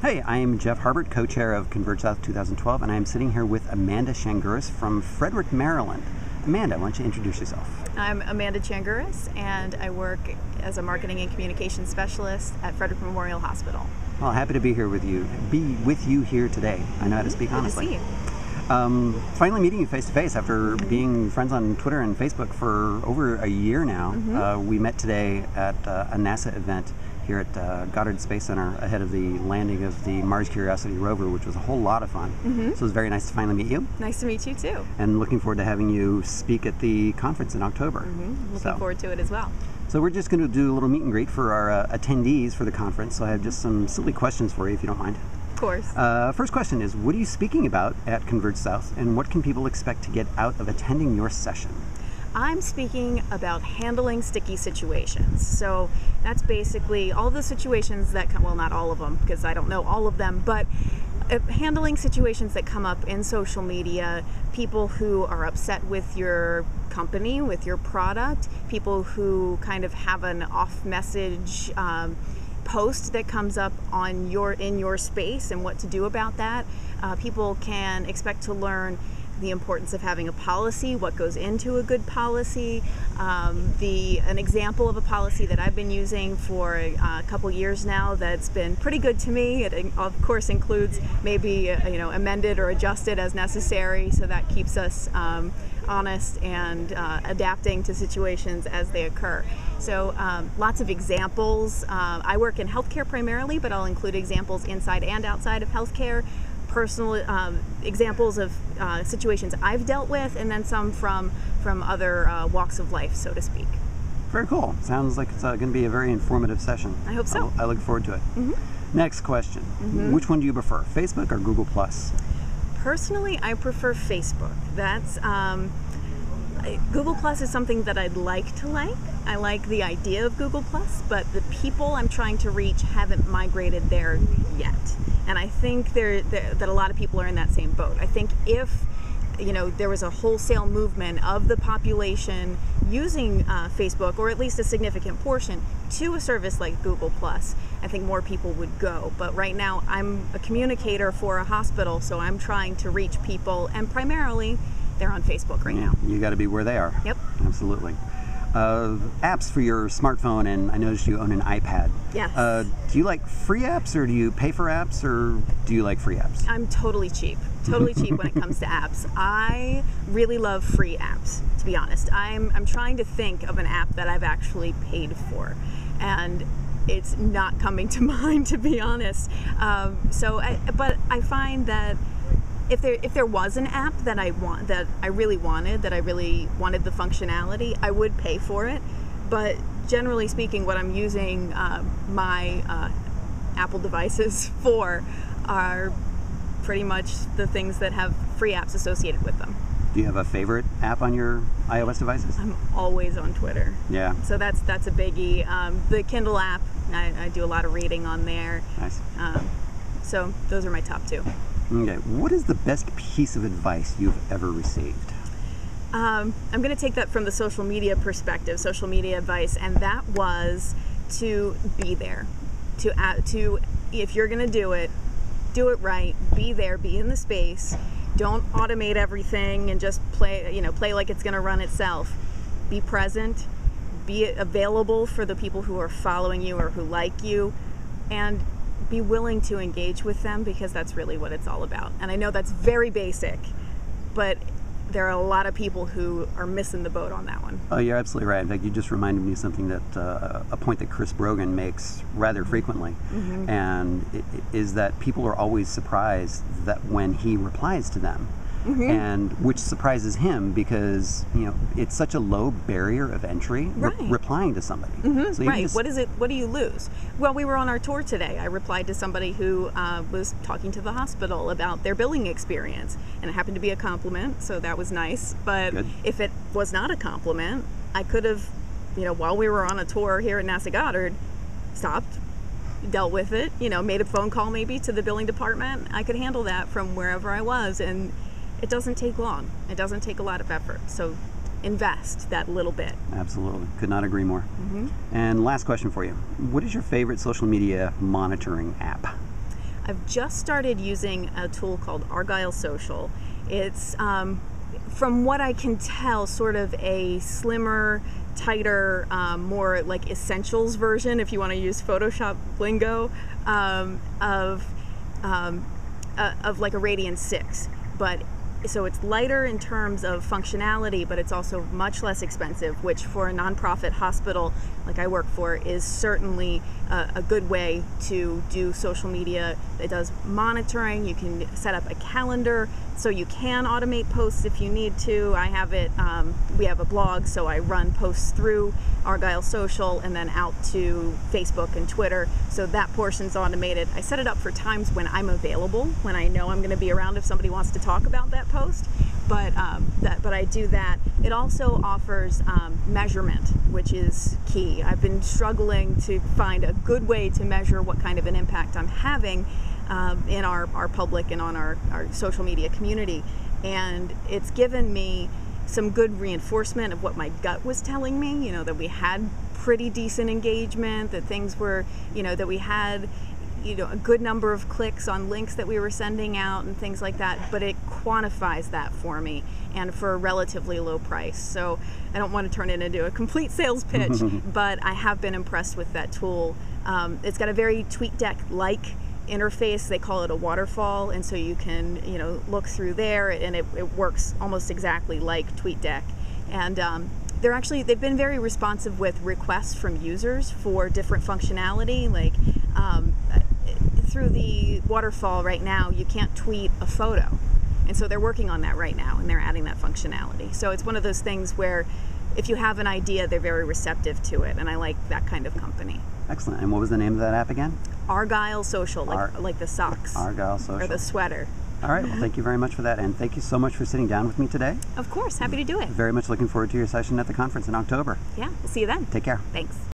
Hey, I'm Jeff Harbert, co-chair of Converge South 2012, and I'm sitting here with Amanda Changuris from Frederick, Maryland. Amanda, why don't you introduce yourself? I'm Amanda Changuris, and I work as a marketing and communications specialist at Frederick Memorial Hospital. Well, happy to be here with you. Here today. I know how to speak honestly. Good to see you. Finally meeting you face to face after being friends on Twitter and Facebook for over a year now. We met today at a NASA event here at Goddard Space Center ahead of the landing of the Mars Curiosity rover, which was a whole lot of fun. So it was very nice to finally meet you. Nice to meet you too. And looking forward to having you speak at the conference in October. Looking forward to it as well. So we're just going to do a little meet and greet for our attendees for the conference. So I have just some silly questions for you, if you don't mind. Of course. First question is, what are you speaking about at Converge South, and what can people expect to get out of attending your session? I'm speaking about handling sticky situations. So that's basically all the situations that come, well, not all of them, because I don't know all of them, but handling situations that come up in social media, people who are upset with your company, with your product, people who kind of have an off-message post that comes up on in your space and what to do about that. People can expect to learn the importance of having a policy, what goes into a good policy, an example of a policy that I've been using for a couple years now that's been pretty good to me. It of course includes maybe amended or adjusted as necessary, so that keeps us honest and adapting to situations as they occur. So lots of examples. I work in healthcare primarily, but I'll include examples inside and outside of healthcare, personal examples of situations I've dealt with, and then some from other walks of life, so to speak. Very cool. Sounds like it's going to be a very informative session. I hope so. I look forward to it. Next question. Which one do you prefer, Facebook or Google+? Personally, I prefer Facebook. That's Google Plus is something that I'd like to like. I like the idea of Google Plus, but the people I'm trying to reach haven't migrated there yet. And I think that a lot of people are in that same boat. I think if there was a wholesale movement of the population using Facebook, or at least a significant portion, to a service like Google Plus, I think more people would go. But right now, I'm a communicator for a hospital, so I'm trying to reach people, and primarily, they're on Facebook right now. You got to be where they are. Yep. Absolutely. Apps for your smartphone, and I noticed you own an iPad. Yes. Do you like free apps, or do you pay for apps, or do you like free apps? I'm totally cheap. Totally cheap when it comes to apps. I really love free apps, to be honest. I'm trying to think of an app that I've actually paid for, and it's not coming to mind, to be honest. But I find that if there was an app that I really wanted the functionality, I would pay for it. But generally speaking, what I'm using my Apple devices for are pretty much the things that have free apps associated with them. Do you have a favorite app on your iOS devices? I'm always on Twitter. Yeah. So that's a biggie. The Kindle app, I do a lot of reading on there. Nice. So those are my top two. Okay. What is the best piece of advice you've ever received? I'm going to take that from the social media perspective, social media advice, and that was to be there. To if you're going to do it right. Be there. Be in the space. Don't automate everything and just play like it's going to run itself. Be present. Be available for the people who are following you or who like you, and be willing to engage with them, because that's really what it's all about. And I know that's very basic, but there are a lot of people who are missing the boat on that one. Oh, you're absolutely right. In fact, you just reminded me of something that a point that Chris Brogan makes rather frequently, and it is that people are always surprised that when he replies to them, and which surprises him, because it's such a low barrier of entry, replying to somebody. So right. What do you lose? Well, we were on our tour today. I replied to somebody who was talking to the hospital about their billing experience, and it happened to be a compliment, so that was nice. But if it was not a compliment, I could have, while we were on a tour here at NASA Goddard, stopped, dealt with it, made a phone call maybe to the billing department. I could handle that from wherever I was, and it doesn't take long. It doesn't take a lot of effort. So invest that little bit. Absolutely. Could not agree more. And last question for you. What is your favorite social media monitoring app? I've just started using a tool called Argyle Social. It's, from what I can tell, sort of a slimmer, tighter, more like essentials version, if you want to use Photoshop lingo, of like a Radiant 6. But so it's lighter in terms of functionality, but it's also much less expensive, which for a nonprofit hospital like I work for is certainly a good way to do social media. It does monitoring. You can set up a calendar so you can automate posts if you need to. I have it, we have a blog, so I run posts through Argyle Social and then out to Facebook and Twitter, so that portion's automated. I set it up for times when I'm available, when I know I'm going to be around if somebody wants to talk about that post. But I do that. It also offers measurement, which is key. I've been struggling to find a good way to measure what kind of an impact I'm having in our public and on our social media community. And it's given me some good reinforcement of what my gut was telling me, you know, that we had pretty decent engagement, that things were, you know, that we had, you know, a good number of clicks on links that we were sending out and things like that, but it quantifies that for me and for a relatively low price. So I don't want to turn it into a complete sales pitch, but I have been impressed with that tool. It's got a very TweetDeck-like interface. They call it a waterfall, and so you can, you know, look through there, and it works almost exactly like TweetDeck. And they've been very responsive with requests from users for different functionality, like through the waterfall right now, you can't tweet a photo. And so they're working on that right now, and they're adding that functionality. So it's one of those things where if you have an idea, they're very receptive to it, and I like that kind of company. Excellent. And what was the name of that app again? Argyle Social, like the socks. Argyle Social. Or the sweater. All right. Well, thank you very much for that, and thank you so much for sitting down with me today. Of course. Happy to do it. Very much looking forward to your session at the conference in October. Yeah. We'll see you then. Take care. Thanks.